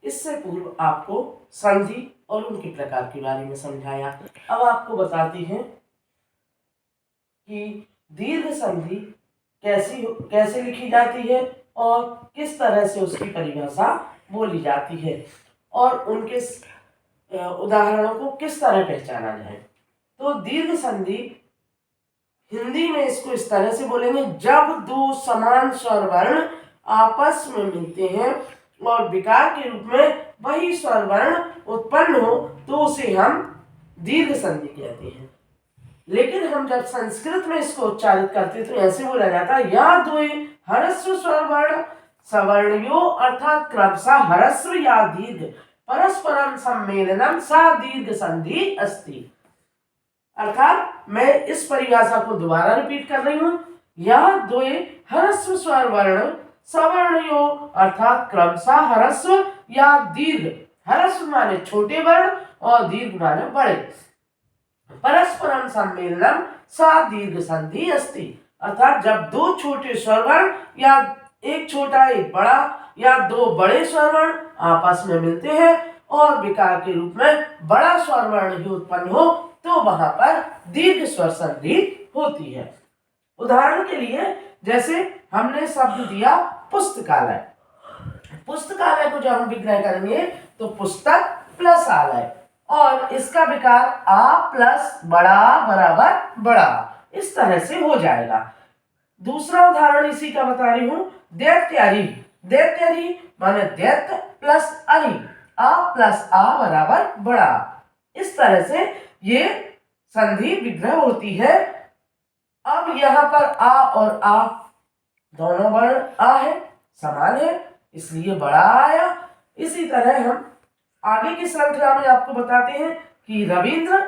इससे पूर्व आपको संधि और उनके प्रकार के बारे में समझाया। अब आपको बताते हैं कि दीर्घ संधि कैसे लिखी जाती है और किस तरह से उसकी परिभाषा बोली जाती है और उनके उदाहरणों को किस तरह पहचाना जाए। तो दीर्घ संधि हिंदी में इसको इस तरह से बोलेंगे, जब दो समान स्वर वर्ण आपस में मिलते हैं और विकार के रूप में वही स्वर वर्ण उत्पन्न हो तो उसे हम दीर्घ संधि कहते हैं। लेकिन हम जब संस्कृत में इसको उच्चारित करते तो ऐसे बोला जाता है, या द्वे ह्रस्व स्वर वर्ण सवर्णयो अर्थात क्रमशः ह्रस्व या दीर्घ परस्परम सम्मेलनम सा दीर्घ संधि अस्ति। अर्थात मैं इस परिभाषा को दोबारा रिपीट कर रही हूं, यह द्वे ह्रस्व स्वर वर्ण सवर्णयो अर्थात क्रमशः ह्रस्व या दीर्घ, ह्रस्व माने छोटे वर्ण और दीर्घ माने बड़े, परस्परम सम्मेलनम सा दीर्घ संधि अस्ति। अर्थात जब दो छोटे स्वर वर्ण या एक छोटा एक बड़ा या दो बड़े स्वर वर्ण आपस में मिलते हैं और विकार के रूप में बड़ा स्वर वर्ण ही उत्पन्न हो तो वहां पर दीर्घ स्वर संधि होती है। उदाहरण के लिए जैसे हमने शब्द दिया पुस्तकालय, पुस्तकालय को जब हम विग्रह करेंगे तो पुस्तक प्लस आलय और इसका विकार आ प्लस बड़ा बराबर बड़ा, इस तरह से हो जाएगा। दूसरा उदाहरण इसी का बता रही हूं, दैत्यारी, दैत्यारी माने दैत्य प्लस अरि, आ प्लस आ बराबर बड़ा, इस तरह से ये संधि विग्रह होती है। अब यहाँ पर आ और आ दोनों वर्ण आ है, समान है, इसलिए बड़ा आया। इसी तरह हम आगे की श्रृंखला में आपको बताते हैं कि रविंद्र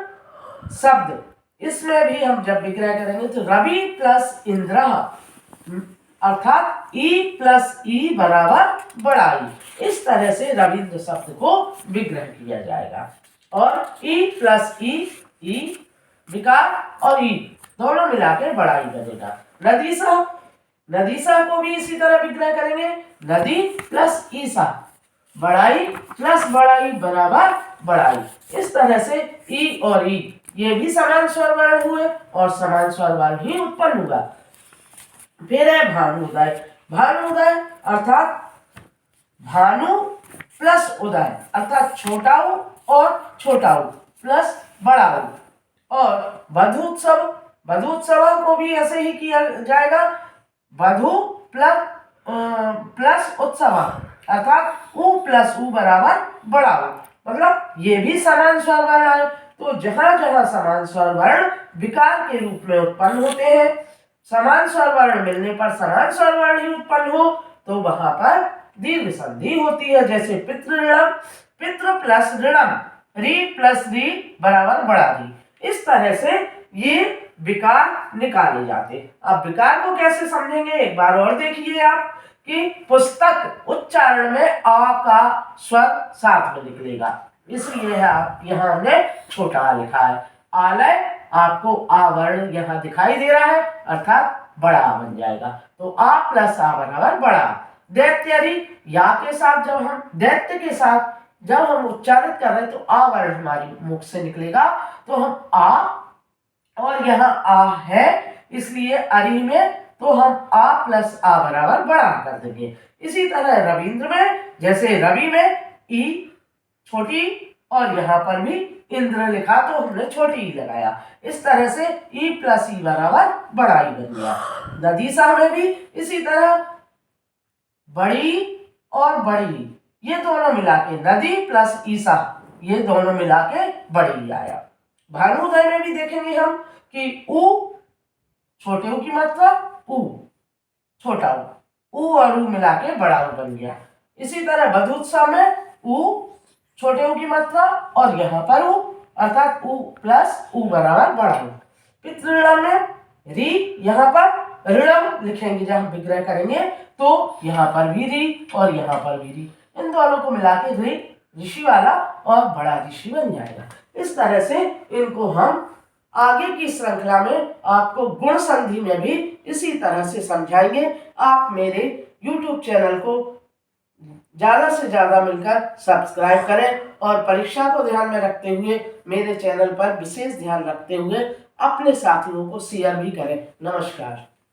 शब्द, इसमें भी हम जब विग्रह करेंगे तो रवि प्लस इंद्र अर्थात ई प्लस ई बराबर बड़ा ई, इस तरह से रविंद्र शब्द को विग्रह किया जाएगा। और ई प्लस ई विकार और ई दोनों मिलाकर बड़ा ई बनेगा। नदीसा, नदीसा को भी इसी तरह विग्रह करेंगे, नदी प्लस ईसा, बड़ाई प्लस बड़ाई बराबर बड़ाई, इस तरह से ई और ई ये भी समान स्वर वर्ण हुए और समान स्वर वर्ण ही उत्पन्न हुआ। फिर है भानुदय, भानुदय अर्थात भानु प्लस उदय अर्थात छोटा उ और छोटा उ प्लस बड़ा उ। और वधूत्सव, वधूत्सव को भी ऐसे ही किया जाएगा, वधु प्लस उत्सव अर्थात उ प्लस उ बराबर बड़ा उ, मतलब ये भी समान स्वर वर्ण है। तो जहां जहां समान स्वर वर्ण विकार के रूप में उत्पन्न होते हैं, समान स्वर वर्ण मिलने पर समान स्वर वर्ण ही उत्पन्न हो तो वहां पर दीर्घ संधि होती है। जैसे पितृ ऋणम, पितृ प्लस ऋणम, री प्लस री बराबर बड़ा री, इस तरह से ये विकार निकाले जाते। अब विकार को कैसे समझेंगे एक बार और देखिए आप कि पुस्तक उच्चारण में आ का स्वर साथ में निकलेगा, इसलिए आप यहाँ हमने छोटा आ लिखा है। आलय आपको आ वर्ण यहाँ दिखाई दे रहा है अर्थात बड़ा बन जाएगा, तो आ प्लस आ बराबर बड़ा। दैत्यारी, या के साथ जब हम दैत्य के साथ जब हम उच्चारित कर रहे हैं तो आ वर्ण हमारी मुख से निकलेगा, तो हम आ और यहाँ आ है इसलिए अरि में तो हम आ प्लस आ बराबर बड़ा कर देंगे। इसी तरह रविंद्र में जैसे रवि में ई छोटी और यहाँ पर भी इंद्र लिखा तो हमने छोटी ई लगाया, इस तरह से ई प्लस ई बराबर बड़ा ई बन गया। नदीसा में भी इसी तरह बड़ी और बड़ी ये दोनों मिला के नदी प्लस ईसा ये दोनों मिला के बड़ी आया। भानुदय में भी देखेंगे हम कि उ छोटे उ की मात्रा उ, छोटा उ और उ मिला के बड़ा उ बन गया। इसी तरह वधूत्सव में उ छोटे उ की मात्रा और यहाँ पर उ अर्थात उ प्लस उ बराबर बड़ा उ। पितृणम में री यहाँ पर ऋणम लिखेंगे, जब हम विग्रह करेंगे तो यहाँ पर भी री और यहाँ पर भी री, इन दोनों को मिला के री ऋषि वाला और बड़ा ऋषि बन जाएगा। इस तरह से इनको हम आगे की श्रृंखला में आपको गुण संधि में भी इसी तरह से समझाएंगे। आप मेरे YouTube चैनल को ज़्यादा से ज़्यादा मिलकर सब्सक्राइब करें और परीक्षा को ध्यान में रखते हुए मेरे चैनल पर विशेष ध्यान रखते हुए अपने साथियों को शेयर भी करें। नमस्कार।